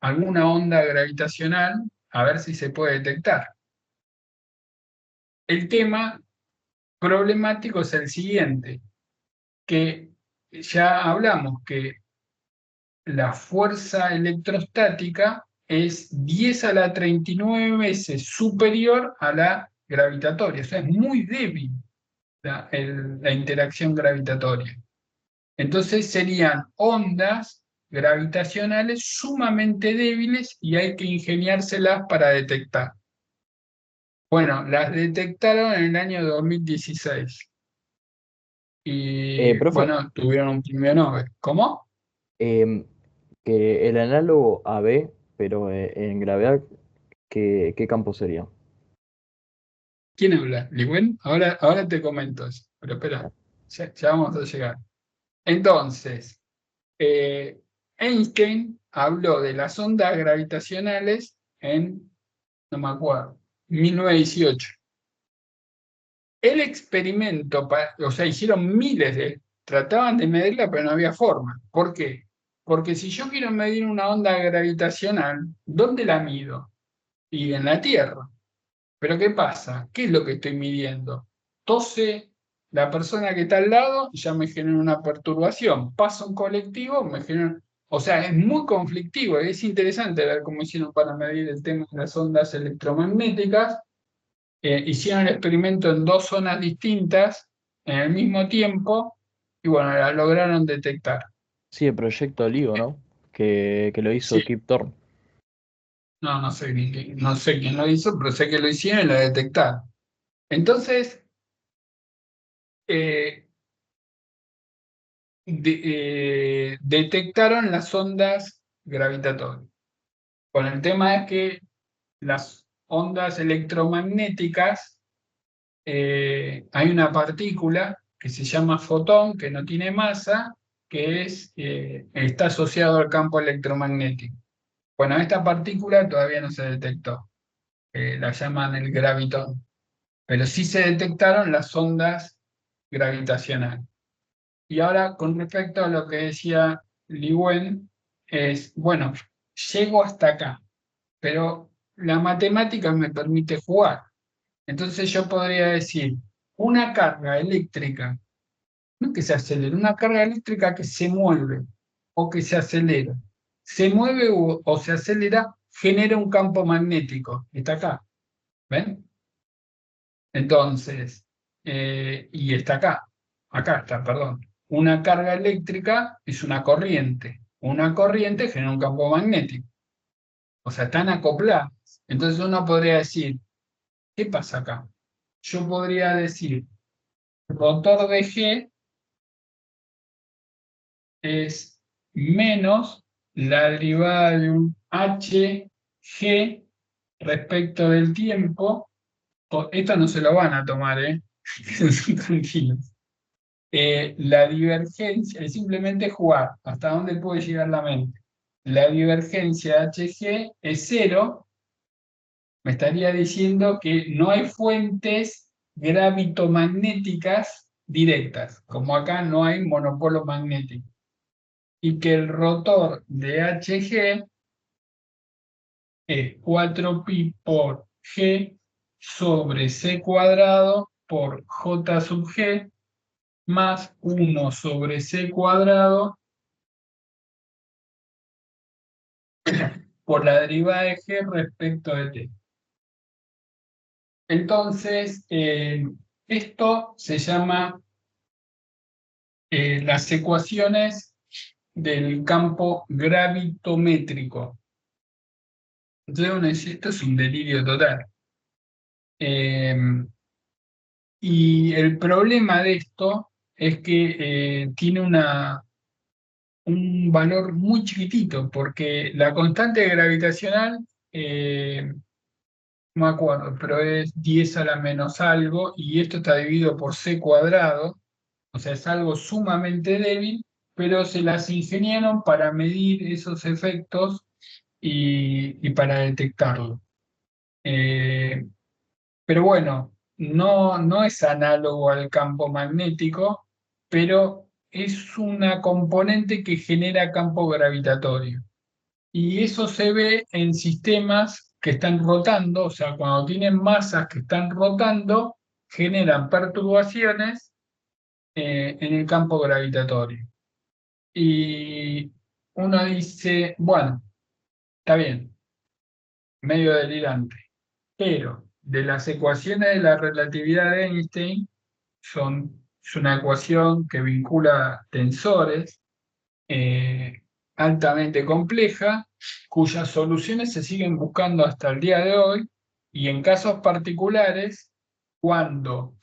alguna onda gravitacional a ver si se puede detectar. El tema problemático es el siguiente, que ya hablamos que la fuerza electrostática es 10 a la 39 veces superior a la gravitatoria, o sea, es muy débil la interacción gravitatoria. Entonces serían ondas gravitacionales sumamente débiles y hay que ingeniárselas para detectar. Bueno, las detectaron en el año 2016. y Profe, bueno, tuvieron un premio Nobel. ¿Cómo? em, que el análogo a B, pero en gravedad, ¿qué campo sería? ¿Quién habla? ¿Ligüen? Ahora te comento eso, pero espera, ya vamos a llegar. Entonces, eh, Einstein habló de las ondas gravitacionales en, no me acuerdo, 1918. El experimento, o sea, hicieron miles trataban de medirla, pero no había forma. ¿Por qué? Porque si yo quiero medir una onda gravitacional, ¿dónde la mido? Y en la Tierra. Pero ¿qué pasa? ¿Qué es lo que estoy midiendo? Tose la persona que está al lado, ya me genera una perturbación. Pasa un colectivo, me genera... O sea, es muy conflictivo. Es interesante ver cómo hicieron para medir el tema de las ondas electromagnéticas. Hicieron el experimento en dos zonas distintas en el mismo tiempo y bueno, la lograron detectar. Sí, el proyecto LIGO, ¿no? Que lo hizo Sí, Kip Thorne. no sé, no sé quién lo hizo, pero sé que lo hicieron y lo detectaron. Entonces, eh, detectaron las ondas gravitatorias. Bueno, el tema es que las ondas electromagnéticas, hay una partícula que se llama fotón, que no tiene masa, que está asociado al campo electromagnético. Bueno, esta partícula todavía no se detectó, la llaman el gravitón, pero sí se detectaron las ondas gravitacionales. Y ahora, con respecto a lo que decía Li Wen, es, bueno, llego hasta acá, pero la matemática me permite jugar. Entonces yo podría decir, una carga eléctrica, no que se acelera, una carga eléctrica que se mueve o que se acelera. Se mueve o se acelera, genera un campo magnético. Está acá, ¿ven? Entonces, y está acá está, perdón. Una carga eléctrica es una corriente. Una corriente genera un campo magnético. O sea, están acopladas. Entonces uno podría decir, ¿qué pasa acá? Yo podría decir, rotor de G es menos la derivada de un HG respecto del tiempo. Esto no se lo van a tomar, ¿eh? Tranquilos. La divergencia es simplemente jugar hasta dónde puede llegar la mente. La divergencia HG es cero, me estaría diciendo que no hay fuentes gravitomagnéticas directas, como acá no hay monopolo magnético, y que el rotor de HG es 4pi por G sobre C cuadrado por J sub G más 1 sobre C cuadrado por la derivada de G respecto de T. Entonces, esto se llama las ecuaciones del campo gravitométrico. Entonces uno dice, esto es un delirio total. Eh, y el problema de esto es que tiene un valor muy chiquitito, porque la constante gravitacional, no me acuerdo, pero es 10 a la menos algo, y esto está dividido por c cuadrado, o sea, es algo sumamente débil, pero se las ingeniaron para medir esos efectos y para detectarlo. Eh, pero bueno, no es análogo al campo magnético, pero es una componente que genera campo gravitatorio. Y eso se ve en sistemas que están rotando, o sea, cuando tienen masas que están rotando, generan perturbaciones en el campo gravitatorio. Y uno dice, bueno, está bien, medio delirante, pero de las ecuaciones de la relatividad de Einstein, es una ecuación que vincula tensores, eh, altamente compleja, cuyas soluciones se siguen buscando hasta el día de hoy, y en casos particulares, cuando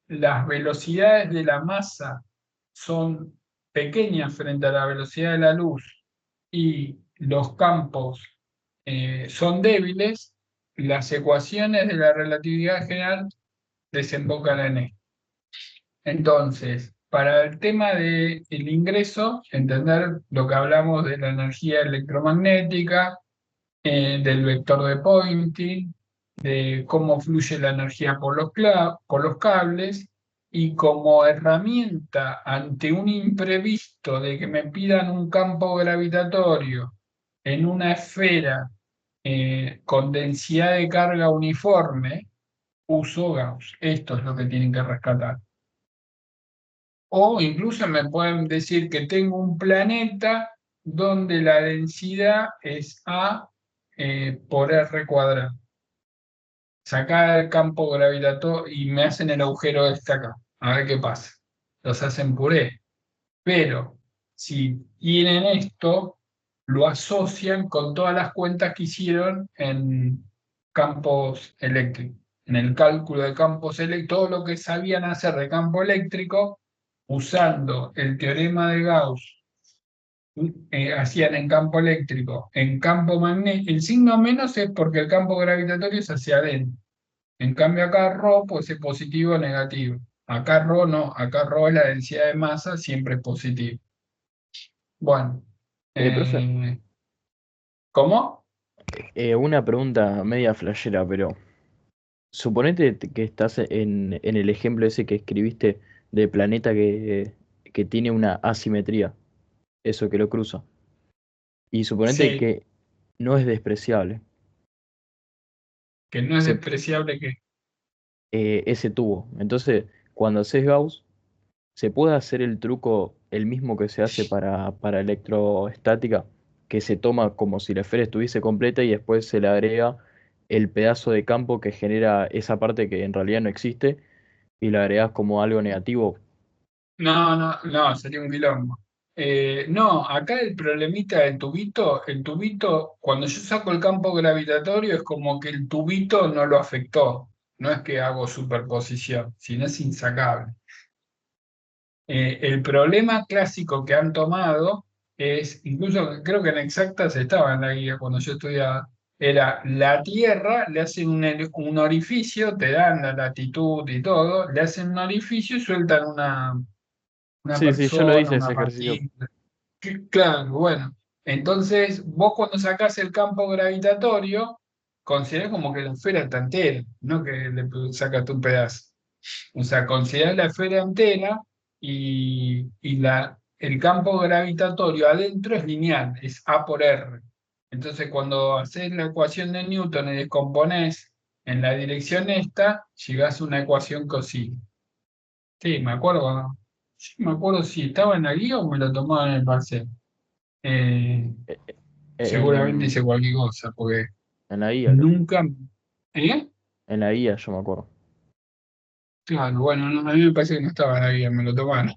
las velocidades de la masa son pequeñas frente a la velocidad de la luz y los campos son débiles, las ecuaciones de la relatividad general desembocan en esto. Entonces, para el tema del ingreso, entender lo que hablamos de la energía electromagnética, del vector de Poynting, de cómo fluye la energía por los cables, y como herramienta ante un imprevisto de que me pidan un campo gravitatorio en una esfera con densidad de carga uniforme, uso Gauss. Esto es lo que tienen que rescatar. O incluso me pueden decir que tengo un planeta donde la densidad es A por R cuadrado. Sacar el campo gravitatorio y me hacen el agujero este acá. A ver qué pasa. Los hacen puré. Pero si tienen esto, lo asocian con todas las cuentas que hicieron en campos eléctricos. En el cálculo de campos eléctricos, todo lo que sabían hacer de campo eléctrico, usando el teorema de Gauss, hacían en campo eléctrico, en campo magnético. El signo menos es porque el campo gravitatorio es hacia adentro. En cambio acá ρ puede ser positivo o negativo. Acá ρ no, acá ρ es la densidad de masa, siempre es positivo. Bueno, Profe, eh, ¿cómo? una pregunta media flashera, pero que estás en el ejemplo ese que escribiste de planeta que tiene una asimetría, eso que lo cruza. Y suponete Sí, que no es despreciable que no es se- despreciable que... ese tubo. Entonces, cuando haces Gauss, se puede hacer el truco el mismo que se hace para electrostática, que se toma como si la esfera estuviese completa y después se le agrega el pedazo de campo que genera esa parte que en realidad no existe y le agregas como algo negativo. No, no, no, sería un quilombo. No, acá el problemita del tubito, el tubito, cuando yo saco el campo gravitatorio es como que el tubito no lo afectó. No es que hago superposición, sino es insacable. El problema clásico que han tomado es, incluso creo que en Exactas estaba en la guía cuando yo estudiaba, era la Tierra, le hacen un orificio, te dan la latitud y todo, le hacen un orificio y sueltan una Sí, sí, yo lo persona, hice ese una ejercicio. partícula. Claro, bueno. Entonces, vos cuando sacás el campo gravitatorio, considerás como que la esfera está entera, no que le sacas un pedazo. O sea, considerar la esfera entera y el campo gravitatorio adentro es lineal, es A por R. Entonces, cuando haces la ecuación de Newton y descomponés en la dirección esta, llegás a una ecuación cosine. Sí, me acuerdo. Sí, me acuerdo si estaba en la guía o me lo tomaba en el parcial. Eh, Eh, seguramente En, hice cualquier cosa, porque en la guía, creo. nunca... ¿Eh? En la guía, yo me acuerdo. Claro, bueno, a mí me parece que no estaba en la guía, me lo tomaron.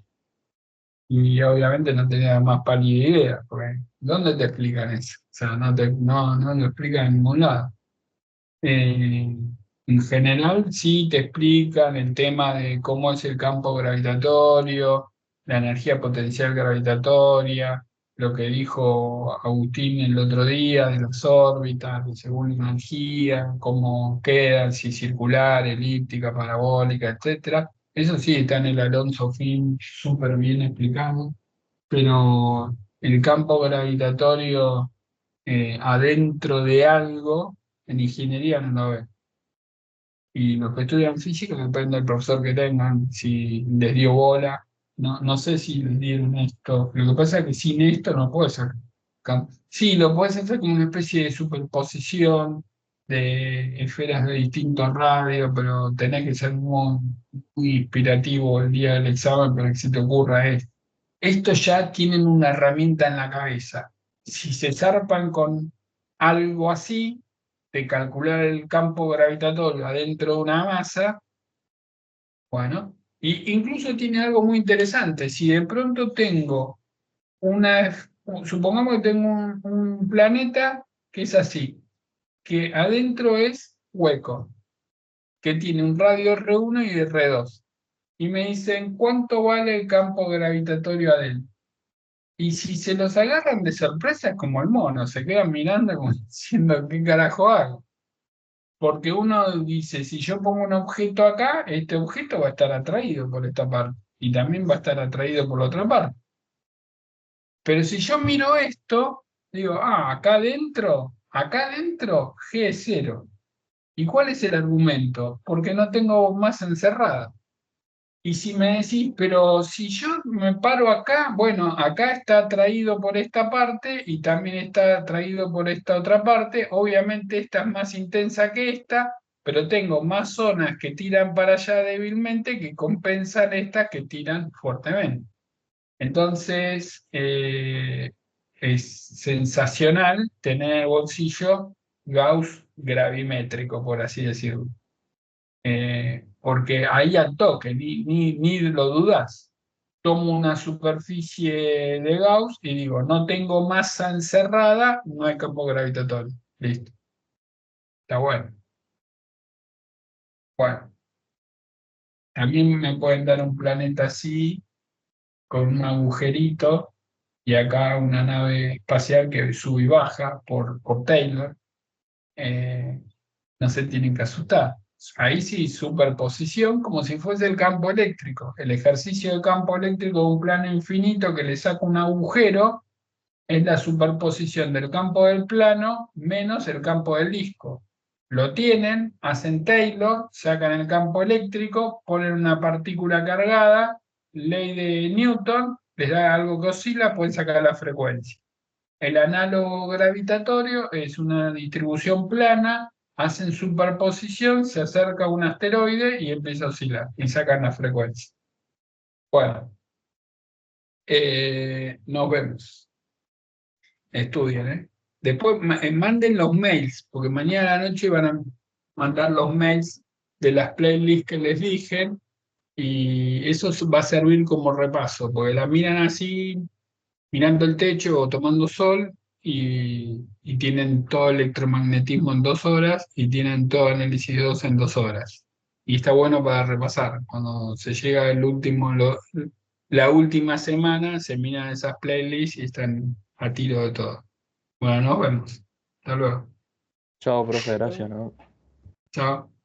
Y obviamente no tenía más pálida idea, porque ¿dónde te explican eso? O sea, no lo explican en ningún lado. Eh, en general sí te explican el tema de cómo es el campo gravitatorio, la energía potencial gravitatoria, lo que dijo Agustín el otro día de las órbitas, de según la energía, cómo quedan, si circular, elíptica, parabólica, etcétera. Eso sí está en el Alonso Film súper bien explicado, pero el campo gravitatorio adentro de algo, en ingeniería no lo ve. Y los que estudian física, depende del profesor que tengan, si les dio bola. No sé si les dieron esto. Lo que pasa es que sin esto no puedes sacar. Sí, lo puedes hacer como una especie de superposición de esferas de distintos radios, pero tenés que ser muy inspirativo el día del examen para que se te ocurra esto. Estos ya tienen una herramienta en la cabeza. Si se zarpan con algo así, de calcular el campo gravitatorio adentro de una masa, bueno, y incluso tiene algo muy interesante. Si de pronto tengo supongamos que tengo un planeta que es así, que adentro es hueco, que tiene un radio R1 y R2. y me dicen, ¿cuánto vale el campo gravitatorio adentro? Y si se los agarran de sorpresa, es como el mono, se quedan mirando como diciendo, ¿qué carajo hago? Porque uno dice, si yo pongo un objeto acá, este objeto va a estar atraído por esta parte y también va a estar atraído por la otra parte. Pero si yo miro esto, digo, acá adentro G es cero. ¿Y cuál es el argumento? Porque no tengo masa encerrada. Y si me decís, pero si yo me paro acá, bueno, acá está atraído por esta parte y también está atraído por esta otra parte. Obviamente esta es más intensa que esta, pero tengo más zonas que tiran para allá débilmente que compensan estas que tiran fuertemente. Entonces, es sensacional tener en el bolsillo Gauss gravimétrico, por así decirlo. Porque ahí al toque, ni lo dudas. Tomo una superficie de Gauss y digo, no tengo masa encerrada, no hay campo gravitatorio. Listo, está bueno. Bueno, también me pueden dar un planeta así, con un agujerito, y acá una nave espacial que sube y baja por Taylor. eh, no se tienen que asustar. Ahí sí, superposición como si fuese el campo eléctrico. El ejercicio de campo eléctrico de un plano infinito que le saca un agujero es la superposición del campo del plano menos el campo del disco. Lo tienen, hacen Taylor, sacan el campo eléctrico, ponen una partícula cargada, ley de Newton, les da algo que oscila, pueden sacar la frecuencia. El análogo gravitatorio es una distribución plana, hacen superposición, se acerca a un asteroide y empieza a oscilar y sacan la frecuencia. Bueno, nos vemos. Estudien, ¿eh? Después manden los mails, porque mañana a la noche van a mandar los mails de las playlists que les dije y eso va a servir como repaso, porque la miran así mirando el techo o tomando sol y tienen todo electromagnetismo en 2 horas y tienen todo análisis 2 en 2 horas. Y está bueno para repasar. Cuando se llega el último, la última semana, se miran esas playlists y están a tiro de todo. Bueno, nos vemos. Hasta luego. Chao, profe, gracias, ¿no? Chao.